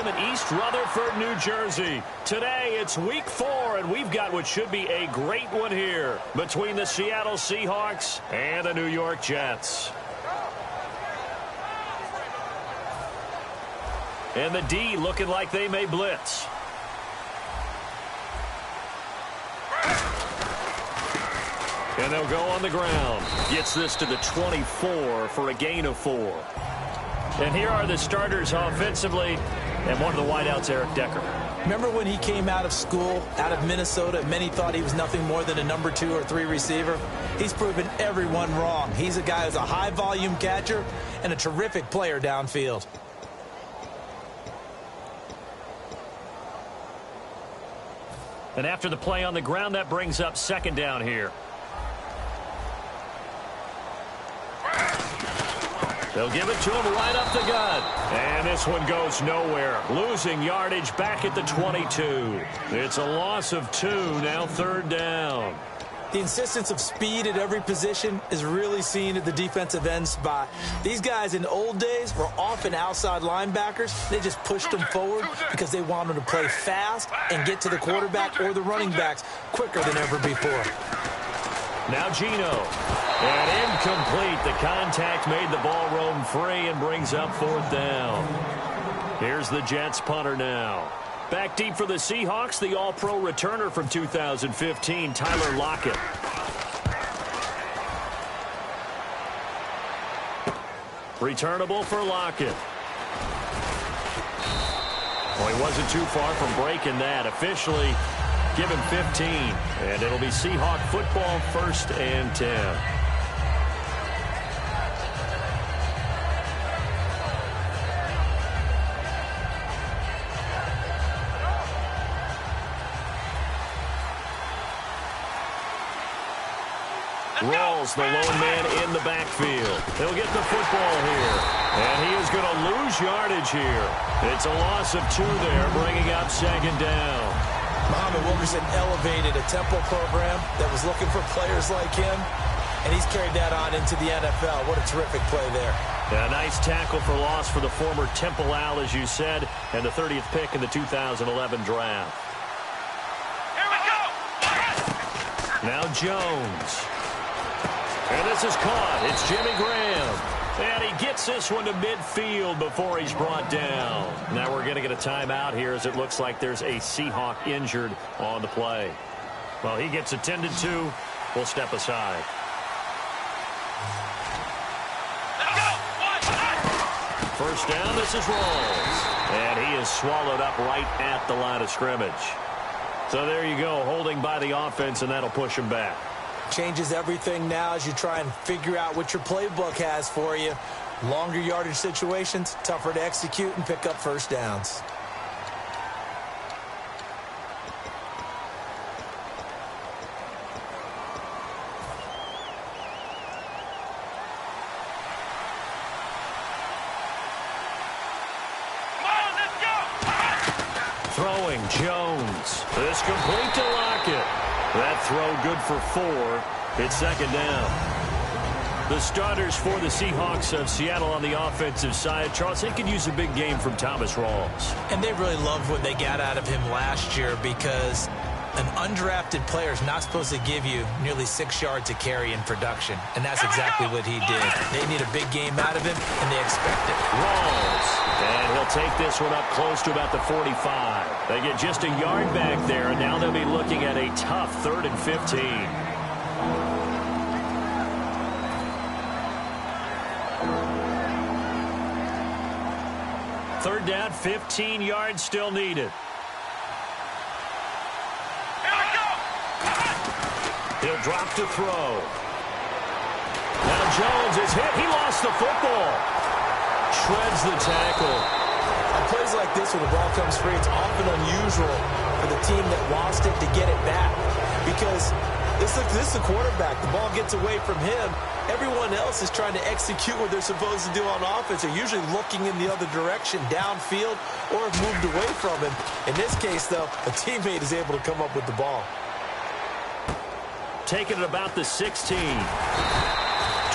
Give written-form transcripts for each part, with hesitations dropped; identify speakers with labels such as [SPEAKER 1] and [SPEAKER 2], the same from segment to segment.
[SPEAKER 1] Stadium in East Rutherford, New Jersey. Today, it's Week 4, and we've got what should be a great one here between the Seattle Seahawks and the New York Jets. And the D looking like they may blitz. And they'll go on the ground. Gets this to the 24 for a gain of 4. And here are the starters offensively. And one of the wideouts, Eric Decker.
[SPEAKER 2] Remember when he came out of school, out of Minnesota, and many thought he was nothing more than a number 2 or 3 receiver? He's proven everyone wrong. He's a guy who's a high-volume catcher and a terrific player downfield.
[SPEAKER 1] And after the play on the ground, that brings up second down here. They'll give it to him right up the gut. And this one goes nowhere. Losing yardage back at the 22. It's a loss of 2, now third down.
[SPEAKER 2] The insistence of speed at every position is really seen at the defensive end spot. These guys in old days were often outside linebackers. They just pushed them forward because they wanted to play fast and get to the quarterback or the running backs quicker than ever before.
[SPEAKER 1] Now Geno. And incomplete. The contact made the ball roam free and brings up fourth down. Here's the Jets punter now. Back deep for the Seahawks, the All-Pro returner from 2015, Tyler Lockett. Returnable for Lockett. Well, he wasn't too far from breaking that. Officially, give him 15. And it'll be Seahawk football, 1st and 10. Rawls, the lone man in the backfield. He'll get the football here. And he is going to lose yardage here. It's a loss of 2 there, bringing up second down.
[SPEAKER 2] Muhammad Wilkerson elevated a Temple program that was looking for players like him, and he's carried that on into the NFL. What a terrific play there.
[SPEAKER 1] Yeah, a nice tackle for loss for the former Temple Owl, as you said, and the 30th pick in the 2011 draft.
[SPEAKER 3] Here we go!
[SPEAKER 1] Now Jones. And this is caught. It's Jimmy Graham. And he gets this one to midfield before he's brought down. Now we're going to get a timeout here as it looks like there's a Seahawk injured on the play. Well, he gets attended to. We'll step aside.
[SPEAKER 3] Let's go!
[SPEAKER 1] First down, this is Rawls. And he is swallowed up right at the line of scrimmage. So there you go, holding by the offense, and that'll push him back.
[SPEAKER 2] Changes everything now as you try and figure out what your playbook has for you. Longer yardage situations, tougher to execute and pick up first downs.
[SPEAKER 1] Throwing, Jones. This complete to Lockett. That throw good for 4. It's second down. The starters for the Seahawks of Seattle on the offensive side. Charles, they could use a big game from Thomas Rawls.
[SPEAKER 2] And they really loved what they got out of him last year because an undrafted player is not supposed to give you nearly 6 yards a carry in production. And that's exactly what he did. They need a big game out of him, and they expect it.
[SPEAKER 1] Rawls. And he'll take this one up close to about the 45. They get just a yard back there, and now they'll be looking at a tough 3rd and 15. Third down, 15 yards still needed. He'll drop to throw. Now Jones is hit. He lost the football. Shreds the tackle.
[SPEAKER 2] On plays like this, when the ball comes free, it's often unusual for the team that lost it to get it back. Because this is the quarterback. The ball gets away from him. Everyone else is trying to execute what they're supposed to do on offense. They're usually looking in the other direction, downfield, or have moved away from him. In this case, though, a teammate is able to come up with the ball.
[SPEAKER 1] Taking it about the 16.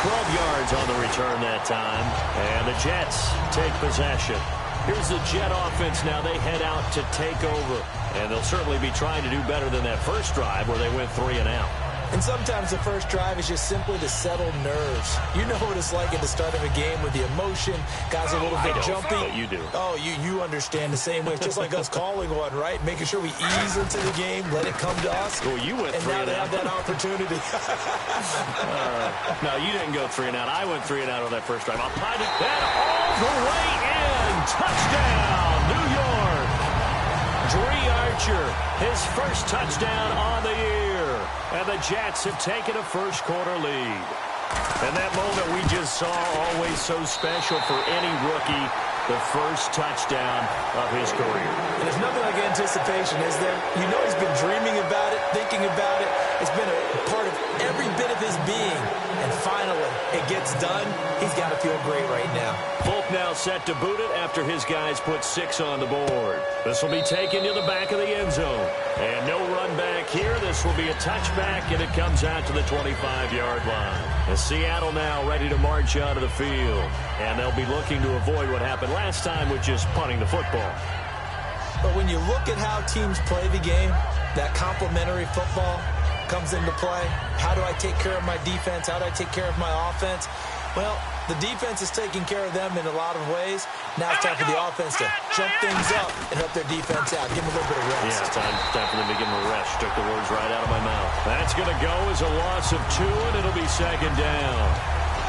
[SPEAKER 1] 12 yards on the return that time. And the Jets take possession. Here's the Jet offense now. They head out to take over. And they'll certainly be trying to do better than that first drive where they went 3 and out.
[SPEAKER 2] And sometimes the first drive is just simply to settle nerves. You know what it's like at the start of a game with the emotion. Guys are a little bit jumpy.
[SPEAKER 1] You do.
[SPEAKER 2] Oh, you understand the same way. It's just like us calling one, right? Making sure we ease into the game, let it come to us.
[SPEAKER 1] Well, you went 3 and out.
[SPEAKER 2] And now they have that opportunity.
[SPEAKER 1] No, you didn't go 3 and out. I went 3 and out on that first drive. I'll find it. And all the way in. Touchdown, New York. Dree Archer, his first touchdown on the year. And the Jets have taken a first-quarter lead. And that moment we just saw, always so special for any rookie, the first touchdown of his career.
[SPEAKER 2] And there's nothing like anticipation, is there? You know he's been dreaming about it, thinking about it. It's been a part of every bit of his being. And finally, it gets done. He's got to feel great right now.
[SPEAKER 1] Folk now set to boot it after his guys put 6 on the board. This will be taken to the back of the end zone. And no run back here. This will be a touchback, and it comes out to the 25-yard line. And Seattle now ready to march out of the field. And they'll be looking to avoid what happened last time with just punting the football.
[SPEAKER 2] But when you look at how teams play the game, that complementary football comes into play. How do I take care of my defense? How do I take care of my offense? Well, the defense is taking care of them in a lot of ways. Now it's time for the offense to jump things up and help their defense out. Give them a little bit of rest.
[SPEAKER 1] Yeah, time for them to give them a rest. Took the words right out of my mouth. That's going to go as a loss of 2, and it'll be second down.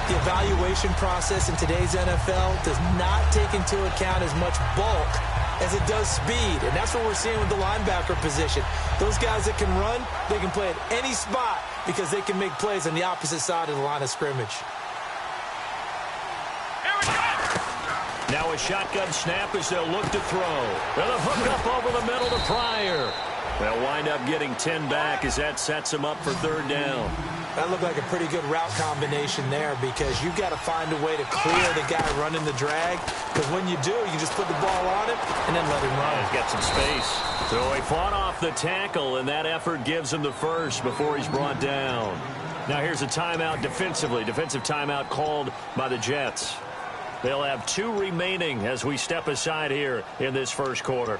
[SPEAKER 2] The evaluation process in today's NFL does not take into account as much bulk as it does speed, and that's what we're seeing with the linebacker position. Those guys that can run, they can play at any spot because they can make plays on the opposite side of the line of scrimmage.
[SPEAKER 1] Now a shotgun snap as they'll look to throw. They'll hook up over the middle to Pryor. They'll wind up getting 10 back as that sets them up for third down.
[SPEAKER 2] That looked like a pretty good route combination there because you've got to find a way to clear the guy running the drag. Because when you do, you just put the ball on him and then let him run.
[SPEAKER 1] He's got some space. So he fought off the tackle, and that effort gives him the first before he's brought down. Now here's a timeout defensively. Defensive timeout called by the Jets. They'll have 2 remaining as we step aside here in this first quarter.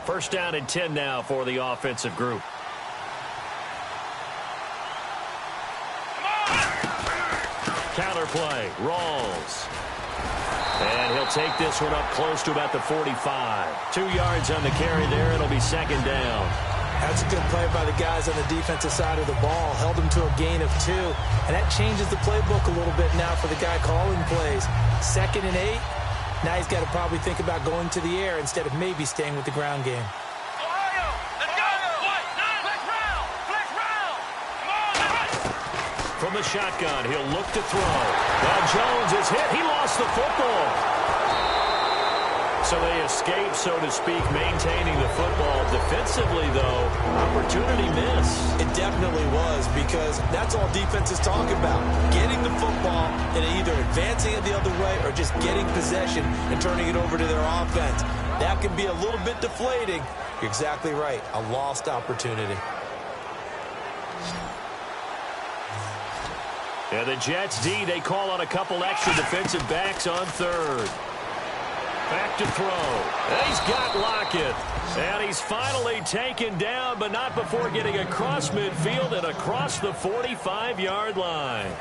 [SPEAKER 1] First down and 10 now for the offensive group. Counterplay, Rawls. And he'll take this one up close to about the 45. 2 yards on the carry there. It'll be second down.
[SPEAKER 2] That's a good play by the guys on the defensive side of the ball. Held him to a gain of 2. And that changes the playbook a little bit now for the guy calling plays. 2nd and 8. Now he's got to probably think about going to the air instead of maybe staying with the ground game.
[SPEAKER 1] From the shotgun, he'll look to throw. Well, Jones is hit. He lost the football. So they escape, so to speak, maintaining the football. Defensively, though, opportunity miss.
[SPEAKER 2] It definitely was because that's all defenses talk about. Getting the football and either advancing it the other way or just getting possession and turning it over to their offense. That can be a little bit deflating. You're exactly right. A lost opportunity.
[SPEAKER 1] Yeah, the Jets D, they call on a couple extra defensive backs on third. Back to throw. And he's got Lockett. And he's finally taken down, but not before getting across midfield and across the 45-yard line.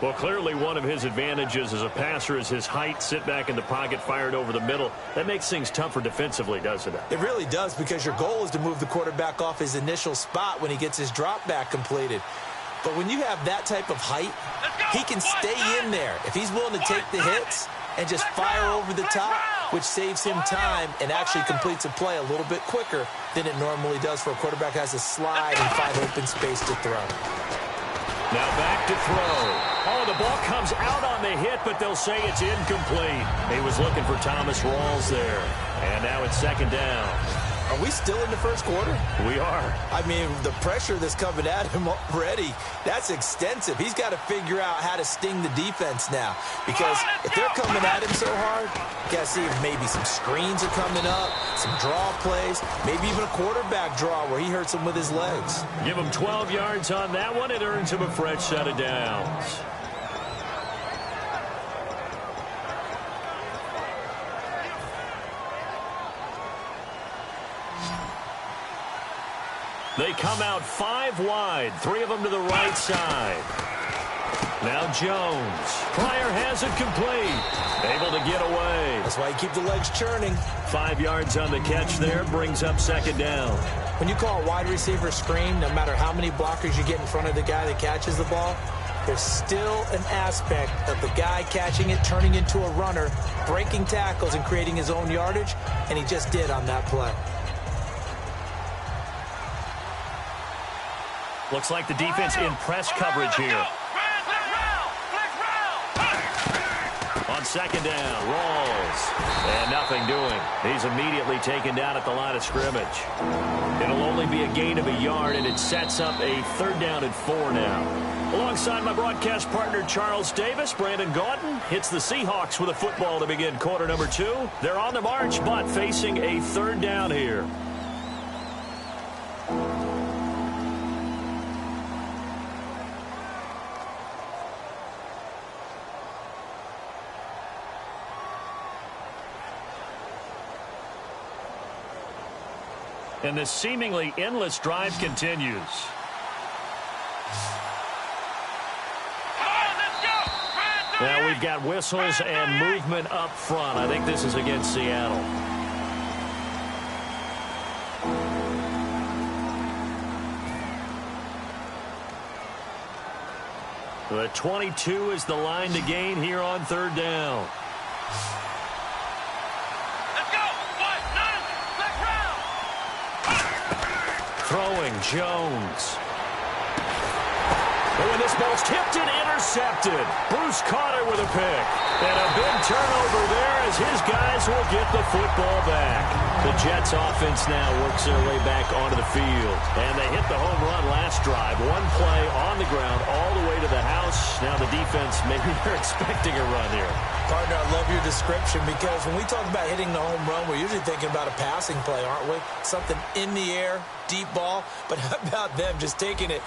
[SPEAKER 1] Well, clearly one of his advantages as a passer is his height. Sit back in the pocket, fired over the middle. That makes things tougher defensively, doesn't it?
[SPEAKER 2] It really does because your goal is to move the quarterback off his initial spot when he gets his drop back completed. But when you have that type of height, he can stay in there. If he's willing to take the hits and just fire over the top, which saves him time and actually completes a play a little bit quicker than it normally does for a quarterback who has to slide and find open space to throw.
[SPEAKER 1] Now back to throw. Oh, the ball comes out on the hit, but they'll say it's incomplete. He was looking for Thomas Rawls there. And now it's second down.
[SPEAKER 2] Are we still in the first quarter?
[SPEAKER 1] We are.
[SPEAKER 2] I mean, the pressure that's coming at him already, that's extensive. He's got to figure out how to sting the defense now. Because if they're coming at him so hard, you got to see if maybe some screens are coming up, some draw plays, maybe even a quarterback draw where he hurts him with his legs.
[SPEAKER 1] Give him 12 yards on that one. It earns him a fresh set of downs. They come out 5 wide, 3 of them to the right side. Now Jones. Pryor has it complete. Able to get away.
[SPEAKER 2] That's why you keep the legs churning.
[SPEAKER 1] 5 yards on the catch there. Brings up second down.
[SPEAKER 2] When you call a wide receiver screen, no matter how many blockers you get in front of the guy that catches the ball, there's still an aspect of the guy catching it, turning into a runner, breaking tackles and creating his own yardage, and he just did on that play.
[SPEAKER 1] Looks like the defense in press coverage here. On second down, rolls, and nothing doing. He's immediately taken down at the line of scrimmage. It'll only be a gain of a yard, and it sets up a 3rd down and 4 now. Alongside my broadcast partner, Charles Davis, Brandon Gaudin hits the Seahawks with a football to begin quarter number 2. They're on the march, but facing a 3rd down here. And this seemingly endless drive continues. Now we've got whistles and movement up front. I think this is against Seattle. The 22 is the line to gain here on 3rd down. Throwing, Jones. And when this ball's tipped and intercepted, Bruce caught it with a pick. And a big turnover there as his guys will get the football back. The Jets offense now works their way back onto the field. And they hit the home run last drive. 1 play on the ground all the way to the house. Now the defense, maybe they're expecting a run here.
[SPEAKER 2] Partner, I love your description because when we talk about hitting the home run, we're usually thinking about a passing play, aren't we? Something in the air, deep ball. But how about them just taking it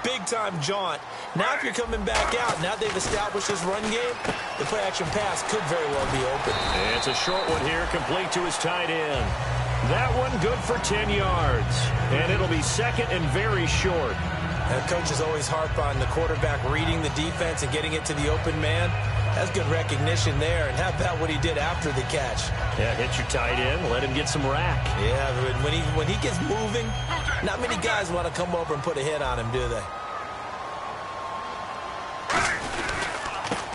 [SPEAKER 2] big-time jaunt? Now if you're coming back out, now they've established this run game, the play-action pass could very well be open.
[SPEAKER 1] It's a short one here, complete to his tight end. That one good for 10 yards. And it'll be 2nd and very short.
[SPEAKER 2] Coaches always harp on the quarterback reading the defense and getting it to the open man. That's good recognition there. And how about what he did after the catch?
[SPEAKER 1] Yeah, hit your tight end, let him get some rack.
[SPEAKER 2] Yeah, but when he gets moving, not many guys want to come over and put a hit on him, do they?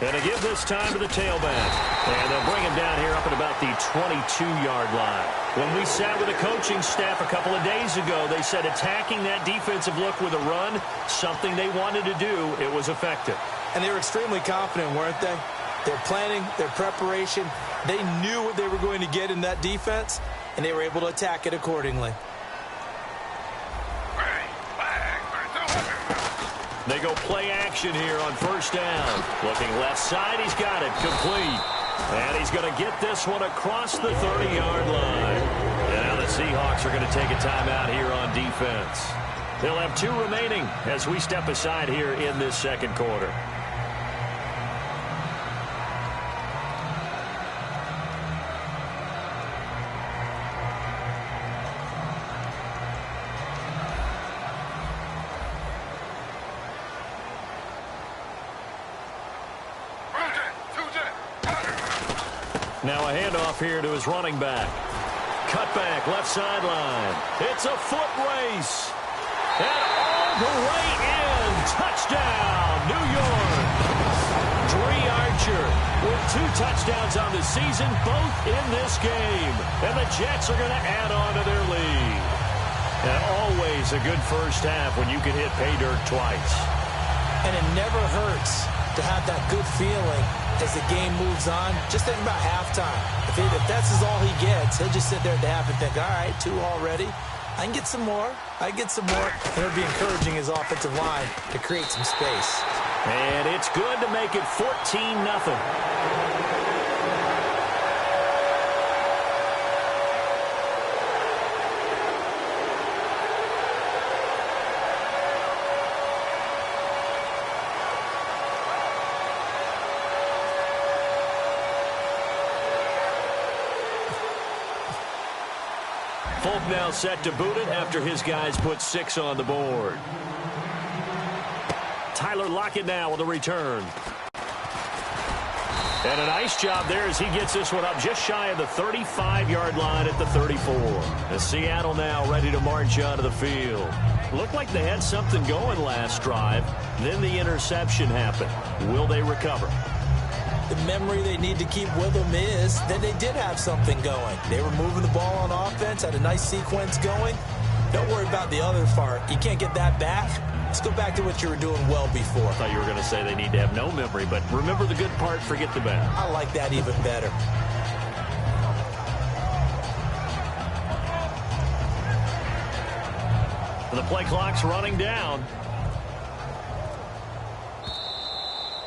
[SPEAKER 1] And to give this time to the tailback. And they'll bring him down here up at about the 22-yard line. When we sat with the coaching staff a couple of days ago, they said attacking that defensive look with a run, something they wanted to do, it was effective.
[SPEAKER 2] And they were extremely confident, weren't they? Their planning, their preparation, they knew what they were going to get in that defense, and they were able to attack it accordingly.
[SPEAKER 1] They go play action here on 1st down. Looking left side, he's got it complete. And he's going to get this one across the 30-yard line. And now the Seahawks are going to take a timeout here on defense. They'll have 2 remaining as we step aside here in this 2nd quarter. Now a handoff here to his running back. Cut back, left sideline. It's a foot race. And all the way in. Touchdown, New York. Dree Archer with 2 touchdowns on the season, both in this game. And the Jets are going to add on to their lead. And always a good first half when you can hit pay dirt twice.
[SPEAKER 2] And it never hurts to have that good feeling as the game moves on. Just think about halftime. If that's all he gets, he'll just sit there at the half and think, all right, 2 already. I can get some more. I can get some more. And it'll be encouraging his offensive line to create some space.
[SPEAKER 1] And it's good to make it 14-0. Folk now set to boot it after his guys put 6 on the board. Tyler Lockett now with a return. And a nice job there as he gets this one up just shy of the 35-yard line at the 34. And Seattle now ready to march out of the field. Looked like they had something going last drive. Then the interception happened. Will they recover?
[SPEAKER 2] The memory they need to keep with them is that they did have something going. They were moving the ball on offense, had a nice sequence going. Don't worry about the other part. You can't get that back. Let's go back to what you were doing well before.
[SPEAKER 1] I thought you were going to say they need to have no memory, but remember the good part, forget the bad.
[SPEAKER 2] I like that even better.
[SPEAKER 1] The play clock's running down.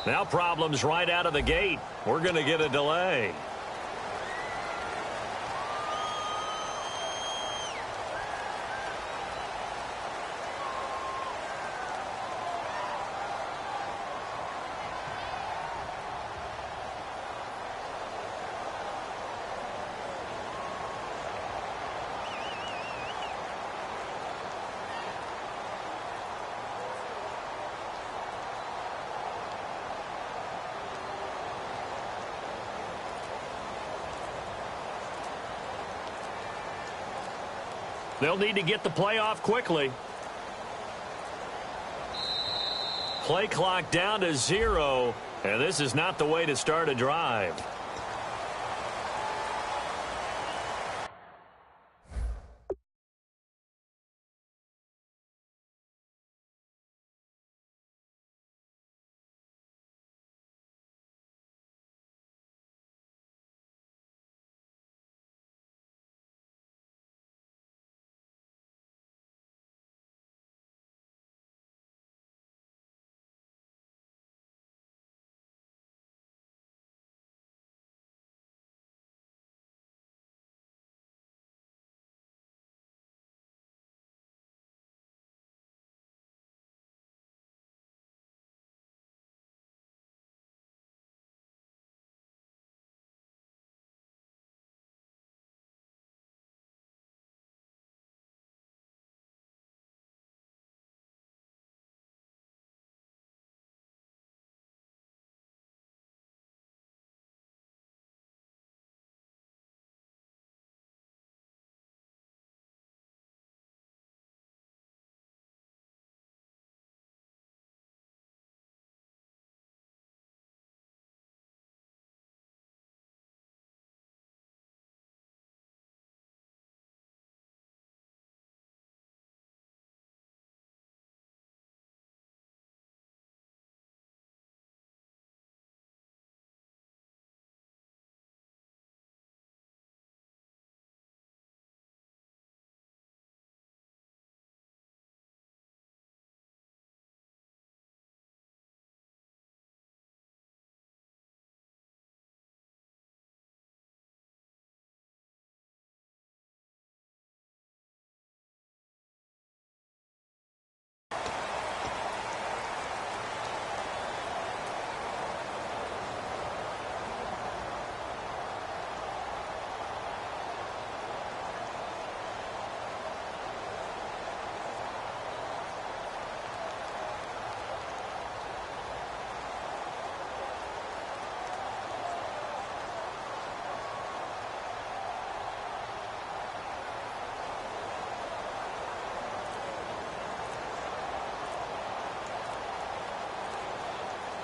[SPEAKER 1] Now problems right out of the gate. We're going to get a delay. They'll need to get the play off quickly. Play clock down to 0, and this is not the way to start a drive.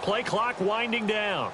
[SPEAKER 1] Play clock winding down.